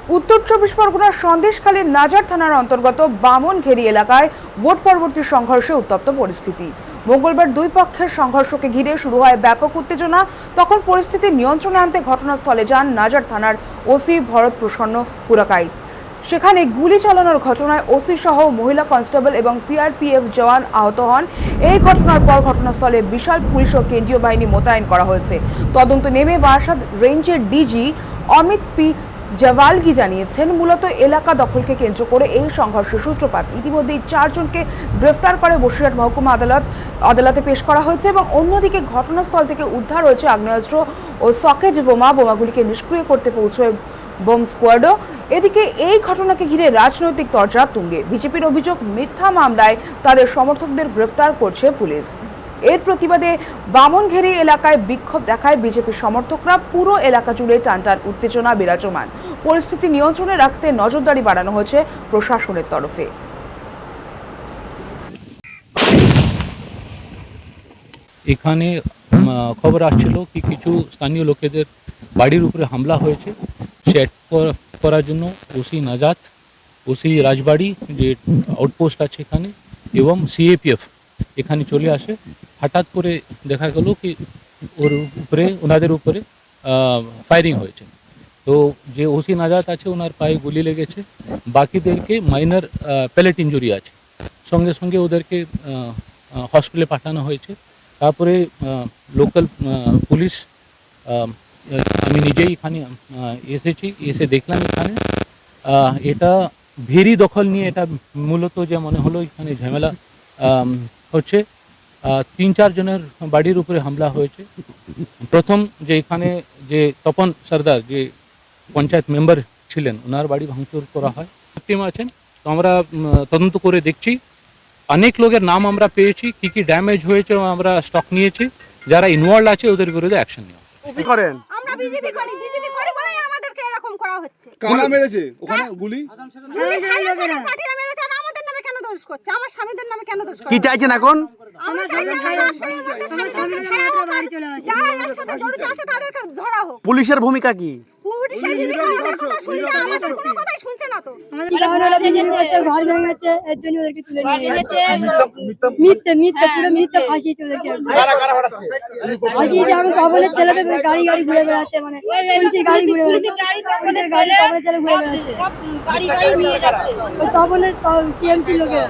উত্তর চব্বিশ পরগনার সন্দেশখালীর নাজার থানার অন্তর্গত বামনঘেরি এলাকায় ভোট পরবর্তী সংঘর্ষে উত্তপ্ত পরিস্থিতি। মঙ্গলবার দুই পক্ষের সংঘর্ষকে ঘিরে শুরু হয় ব্যাপক উত্তেজনা। তখন পরিস্থিতি নিয়ন্ত্রণে আনতে ঘটনাস্থলে যান নাজার থানার ওসি ভরত প্রসন্ন পুরাকাইত। সেখানে গুলি চালানোর ঘটনায় ওসি সহ মহিলা কনস্টেবল এবং সিআরপিএফ জওয়ান আহত হন। এই ঘটনার পর ঘটনাস্থলে বিশাল পুলিশ ও কেন্দ্রীয় বাহিনী মোতায়েন করা হয়েছে। তদন্ত নেমে বারাসাত রেঞ্জের ডিজি অমিত পি জাওয়ালগি জানিয়েছেন, মূলত এলাকা দখলকে কেন্দ্র করে এই সংঘর্ষের সূত্রপাত। ইতিমধ্যেই 4 জনকে গ্রেফতার করে বসিরহাট মহকুমা আদালতে পেশ করা হয়েছে এবং অন্যদিকে ঘটনাস্থল থেকে উদ্ধার হয়েছে আগ্নেয়াস্ত্র ও সকেট বোমাগুলিকে নিষ্ক্রিয় করতে পৌঁছয় বোম স্কোয়াডও। এদিকে এই ঘটনাকে ঘিরে রাজনৈতিক তরজা তুঙ্গে। বিজেপির অভিযোগ, মিথ্যা মামলায় তাদের সমর্থকদের গ্রেফতার করছে পুলিশ। এর প্রতিবাদে বামনঘেরি এলাকায় বিক্ষোভ দেখায় বিজেপির সমর্থকরা। পুরো এলাকা জুড়ে টানটান উত্তেজনা বিরাজমান। পরিস্থিতি নিয়ন্ত্রণে রাখতে নজরদারি বাড়ানো হয়েছে প্রশাসনের তরফে। এখানে খবর আসছিল কি কিছু স্থানীয় লোকেদের বাড়ির উপরে হামলা হয়েছে। সেট করার জন্য ওসি নাজাত, ওসি রাজবাড়ি যে আউটপোস্ট আছে এখানে, এবং সিএপিএফ এখানে চলে আসে। হঠাৎ করে দেখা গেল কি ওনাদের উপরে ফায়ারিং হয়েছে। তো যে ওসি নাজাত আছে ওনার পায়ে গুলি লেগেছে, বাকিদেরকে মাইনর প্যালেট ইঞ্জুরি আছে। সঙ্গে সঙ্গে ওদেরকে হসপিটালে পাঠানো হয়েছে। তারপরে লোকাল পুলিশ, আমি নিজেই এখানে এসে দেখলাম এখানে এটা ভেরি দখল নিয়ে এটা মূলত যে মনে হলো এখানে ঝামেলা হচ্ছে। 3-4 জনের বাড়ির উপরে হামলা হয়েছে। প্রথম যে এখানে যে তপন সর্দার যে পঞ্চায়েত মেম্বার ছিলেন, ওনার বাড়ি ভাঙচুর করা হয়। টিম আছেন, তো আমরা তদন্ত করে দেখছি। অনেক লোকের নাম আমরা পেয়েছি, কি কি ড্যামেজ হয়েছে আমরা স্টক নিয়েছি। যারা ইনভলভ আছে ওদের বিরুদ্ধে অ্যাকশন নেওয়া। করেন আমরা বিজেপি করি বলেই আমাদেরকে এরকম করা হচ্ছে। কারা মেরেছে ওখানে গুলি? পার্টিরা মেরেছে, আর আমাদের নামে কেন দোষ করছে? আমার স্বামীদের নামে কেন দোষ করছে? কি চাইছেন এখন? আমরা চাইছি যারা এর সাথে জড়িত আছে তাদেরকে ধরা হোক। পুলিশের ভূমিকা কি? পুলিশের যদি আমাদের কথা শুনছে, আমাদের কোনো কথাই শুনছে না তো। ঘর ভেঙে গেছে, এর জন্য ওদেরকে তুলে নিয়ে গেছে। মিথ্যে পুরো মিথ্যে ফাঁসিয়েছে ওদেরকে। ফাঁসিয়েছে, এখন কবলের ছেলেদের গাড়ি ঘুরে বেড়াচ্ছে, মানে পুলিশের গাড়ি ঘুরে বেড়াচ্ছে, পুলিশের গাড়ি কবলের ছেলে ঘুরে বেড়াচ্ছে। ওই কবলের টিএমসি লোকেরা